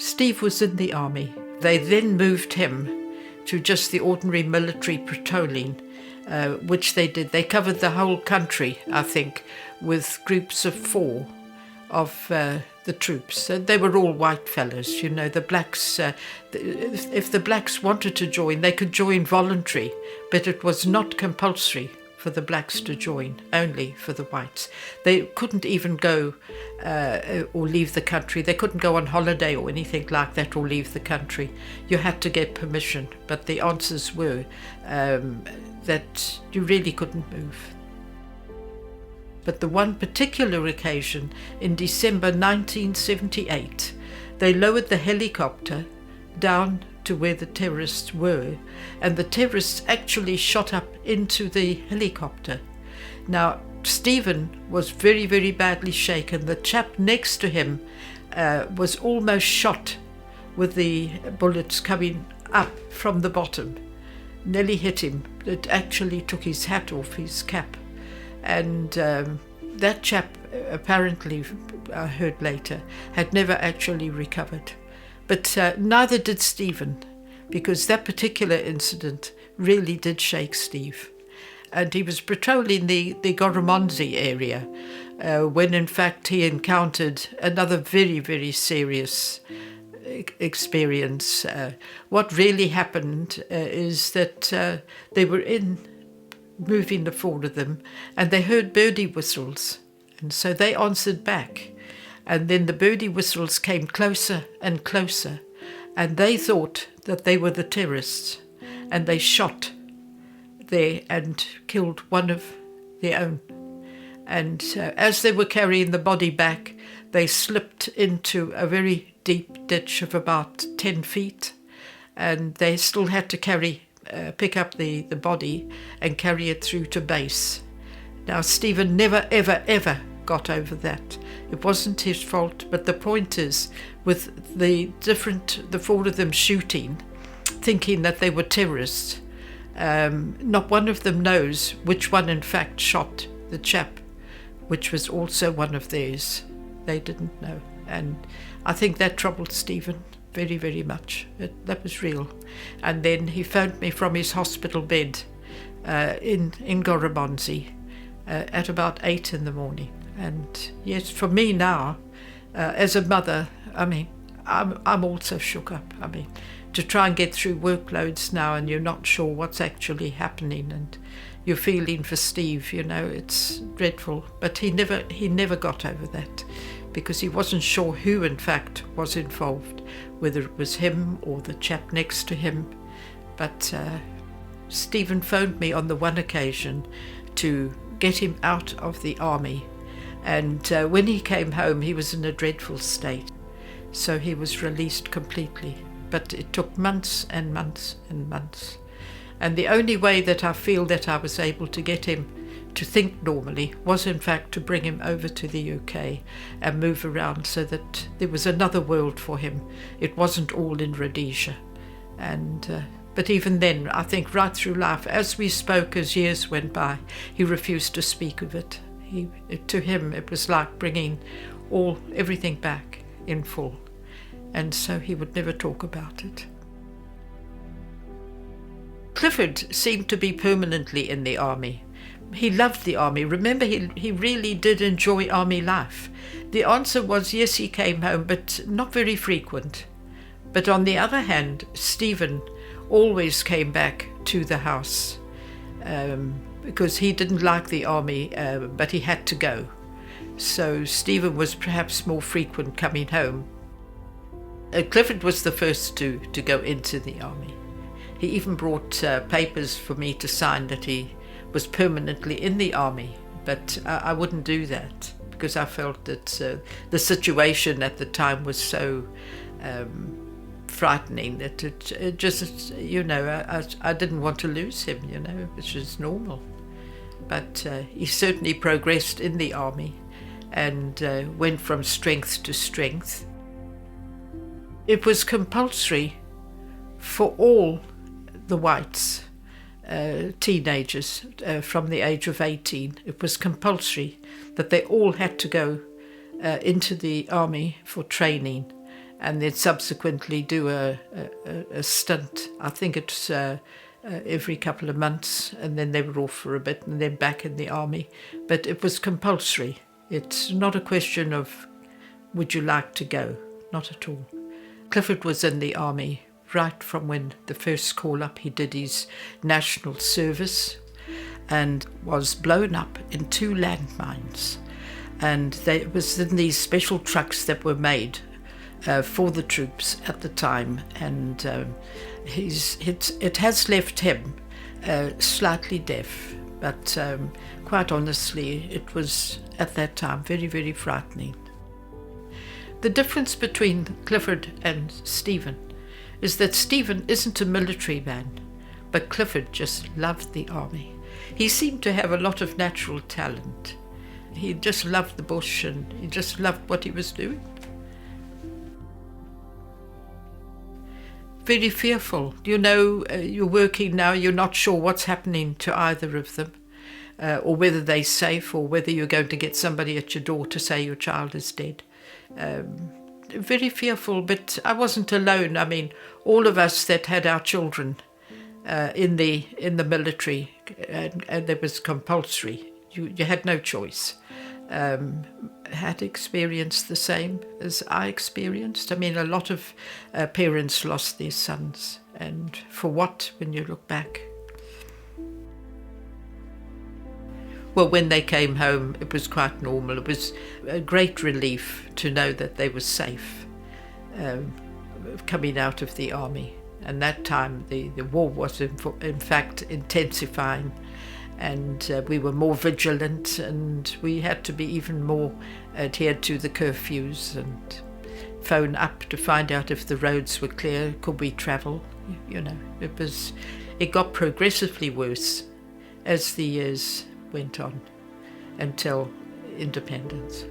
Steve was in the army. They then moved him to just the ordinary military patrolling, which they did. They covered the whole country, I think, with groups of 4 of the troops. They were all white fellows, the blacks. If the blacks wanted to join, they could join voluntary, but it was not compulsory for the blacks to join, only for the whites. They couldn't even go or leave the country. They couldn't go on holiday or anything like that or leave the country. You had to get permission, but the answers were that you really couldn't move. But the one particular occasion in December 1978, they lowered the helicopter down to where the terrorists were, and the terrorists actually shot up into the helicopter. Now, Stephen was very, very badly shaken. The chap next to him was almost shot with the bullets coming up from the bottom. Nearly hit him. It actually took his hat off, his cap. And that chap, apparently, I heard later, had never actually recovered. But neither did Stephen, because that particular incident really did shake Steve. And he was patrolling the Goromonzi area when, in fact, he encountered another very, very serious experience. What really happened is that they were moving the 4 of them, and they heard birdie whistles, and so they answered back. And then the birdie whistles came closer and closer, and they thought that they were the terrorists, and they shot there and killed one of their own. And as they were carrying the body back, they slipped into a very deep ditch of about 10 feet, and they still had to pick up the body and carry it through to base. Now, Stephen never, ever, ever got over that. It wasn't his fault, but the point is, with the 4 of them shooting, thinking that they were terrorists, not one of them knows which one in fact shot the chap, which was also one of theirs. They didn't know. And I think that troubled Stephen very, very much. That was real. And then he phoned me from his hospital bed in Goromonzi at about 8 in the morning. And yes, for me now, as a mother, I'm also shook up. To try and get through workloads now, and you're not sure what's actually happening, and you're feeling for Steve, it's dreadful. But he never got over that, because he wasn't sure who in fact was involved, whether it was him or the chap next to him. But Stephen phoned me on the one occasion to get him out of the army, and when he came home he was in a dreadful state, so he was released completely. But it took months and months and months. And the only way that I feel that I was able to get him to think normally was in fact to bring him over to the UK and move around, so that there was another world for him. It wasn't all in Rhodesia. And but even then, I think right through life, as we spoke, as years went by, he refused to speak of it. To him it was like bringing everything back in full. And so he would never talk about it. Clifford seemed to be permanently in the army. He loved the army. Remember, he really did enjoy army life. The answer was yes, he came home, but not very frequent. But on the other hand, Stephen always came back to the house because he didn't like the army, but he had to go. So Stephen was perhaps more frequent coming home. Clifford was the first to go into the army. He even brought papers for me to sign that he was permanently in the army, but I wouldn't do that because I felt that the situation at the time was so frightening that it just, I didn't want to lose him, which is normal. But he certainly progressed in the army and went from strength to strength. It was compulsory for all the whites, teenagers from the age of 18. It was compulsory that they all had to go into the army for training. and then subsequently do a stint. I think it's every couple of months, and then they were off for a bit and then back in the army. But it was compulsory. It's not a question of would you like to go, not at all. Clifford was in the army right from when the first call up. He did his national service and was blown up in 2 landmines. And it was in these special trucks that were made for the troops at the time. And it has left him slightly deaf. But quite honestly, it was at that time very, very frightening. The difference between Clifford and Stephen is that Stephen isn't a military man, but Clifford just loved the army. He seemed to have a lot of natural talent. He just loved the bush and he just loved what he was doing. Very fearful. You know, you're working now, you're not sure what's happening to either of them, or whether they're safe, or whether you're going to get somebody at your door to say your child is dead. Very fearful, but I wasn't alone. I mean, all of us that had our children in the military, and it was compulsory. You had no choice. Had experienced the same as I experienced. I mean, a lot of parents lost their sons, and for what, when you look back? Well, when they came home, it was quite normal. It was a great relief to know that they were safe coming out of the army. And that time, the war was in fact intensifying, and we were more vigilant, and we had to be even more adhered to the curfews and phone up to find out if the roads were clear, could we travel. You know, it got progressively worse as the years went on until independence.